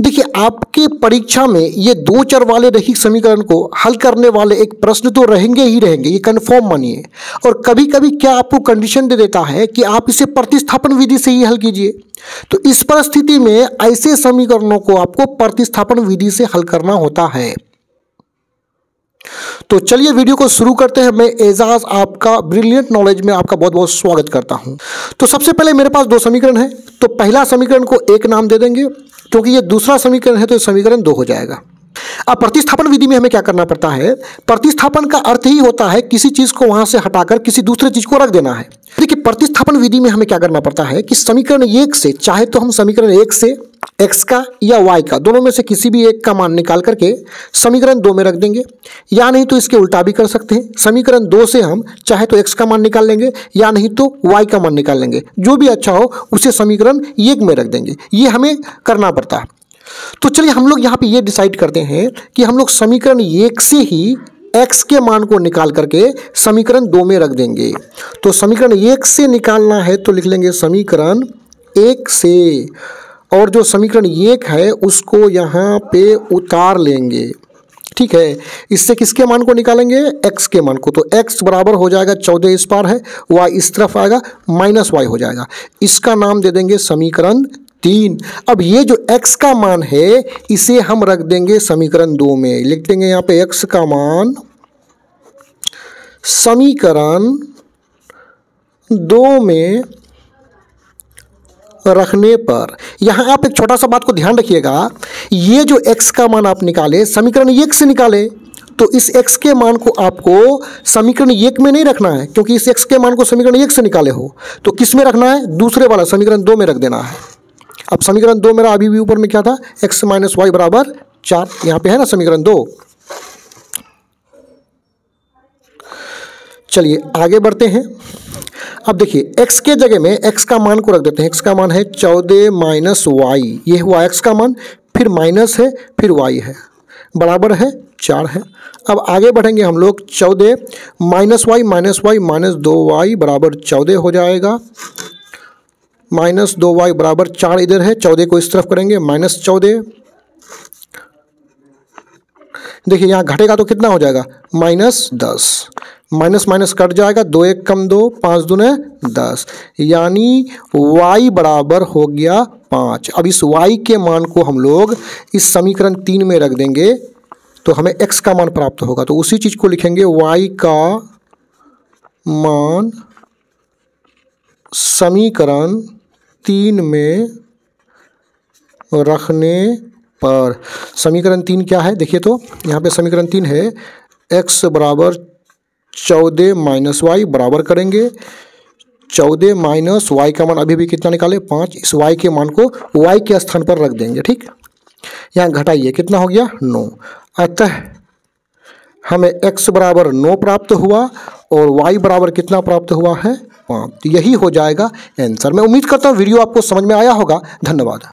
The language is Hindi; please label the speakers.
Speaker 1: देखिए, आपके परीक्षा में ये दो चर वाले रैखिक समीकरण को हल करने वाले एक प्रश्न तो रहेंगे ही रहेंगे, ये कन्फर्म मानिए। और कभी कभी क्या आपको कंडीशन दे देता है कि आप इसे प्रतिस्थापन विधि से ही हल कीजिए। तो इस परिस्थिति में ऐसे समीकरणों को आपको प्रतिस्थापन विधि से हल करना होता है। तो चलिए वीडियो को शुरू करते हैं। मैं एजाज आपका ब्रिलियंट नॉलेज में आपका बहुत बहुत स्वागत करता हूं। तो सबसे पहले मेरे पास दो समीकरण है, तो पहला समीकरण को एक नाम दे देंगे, क्योंकि ये दूसरा समीकरण है तो समीकरण 2 हो जाएगा। अब प्रतिस्थापन विधि में हमें क्या करना पड़ता है, प्रतिस्थापन का अर्थ ही होता है किसी चीज को वहां से हटाकर किसी दूसरे चीज को रख देना है। देखिए, प्रतिस्थापन विधि में हमें क्या करना पड़ता है कि समीकरण 1 से, चाहे तो हम समीकरण 1 से x का या y का, दोनों में से किसी भी एक का मान निकाल करके समीकरण 2 में रख देंगे, या नहीं तो इसके उल्टा भी कर सकते हैं। समीकरण 2 से हम चाहे तो x का मान निकाल लेंगे या नहीं तो y का मान निकाल लेंगे, जो भी अच्छा हो उसे समीकरण 1 में रख देंगे। ये हमें करना पड़ता है। तो चलिए हम लोग यहाँ पे ये डिसाइड करते हैं कि हम लोग समीकरण 1 से ही x के मान को निकाल करके समीकरण 2 में रख देंगे। तो समीकरण 1 से निकालना है तो लिख लेंगे समीकरण 1 से, और जो समीकरण 1 है उसको यहाँ पे उतार लेंगे। ठीक है, इससे किसके मान को निकालेंगे, x के मान को। तो x बराबर हो जाएगा 14, इस पार है, y इस तरफ आएगा, माइनस y हो जाएगा। इसका नाम दे देंगे समीकरण 3। अब ये जो x का मान है इसे हम रख देंगे समीकरण 2 में। लिख देंगे यहाँ पे x का मान समीकरण 2 में रखने पर, यहां आप एक छोटा सा बात को ध्यान रखिएगा, ये जो x का मान आप निकाले समीकरण 1 से निकाले, तो इस x के मान को आपको समीकरण 1 में नहीं रखना है, क्योंकि इस x के मान को समीकरण 1 से निकाले हो। तो किस में रखना है, दूसरे वाला समीकरण 2 में रख देना है। अब समीकरण 2 मेरा अभी भी ऊपर में क्या था, x माइनस वाई बराबर 4, यहाँ पे है ना समीकरण 2। चलिए आगे बढ़ते हैं। अब देखिए, x के जगह में x का मान को रख देते हैं। x का मान है 14 माइनस वाई, ये हुआ x का मान, फिर माइनस है, फिर y है, बराबर है 4 है। अब आगे बढ़ेंगे हम लोग, 14 माइनस वाई माइनस 2y बराबर 14 हो जाएगा, माइनस 2y बराबर 4 इधर है, 14 को इस तरफ करेंगे, माइनस 14। देखिए यहाँ घटेगा तो कितना हो जाएगा, माइनस 10, माइनस माइनस कट जाएगा, 2 1 कम 2, 5 दूने 10, यानी y बराबर हो गया 5। अब इस y के मान को हम लोग इस समीकरण 3 में रख देंगे तो हमें x का मान प्राप्त होगा। तो उसी चीज को लिखेंगे, y का मान समीकरण 3 में रखने पर, समीकरण 3 क्या है देखिए, तो यहाँ पे समीकरण 3 है x बराबर 14 माइनस वाई, बराबर करेंगे 14 माइनस वाई का मान अभी भी कितना निकाले, 5। इस y के मान को y के स्थान पर रख देंगे। ठीक, यहाँ घटाइए, कितना हो गया 9। अतः हमें x बराबर 9 प्राप्त हुआ और y बराबर कितना प्राप्त हुआ है, 5। तो यही हो जाएगा आंसर। मैं उम्मीद करता हूँ वीडियो आपको समझ में आया होगा। धन्यवाद।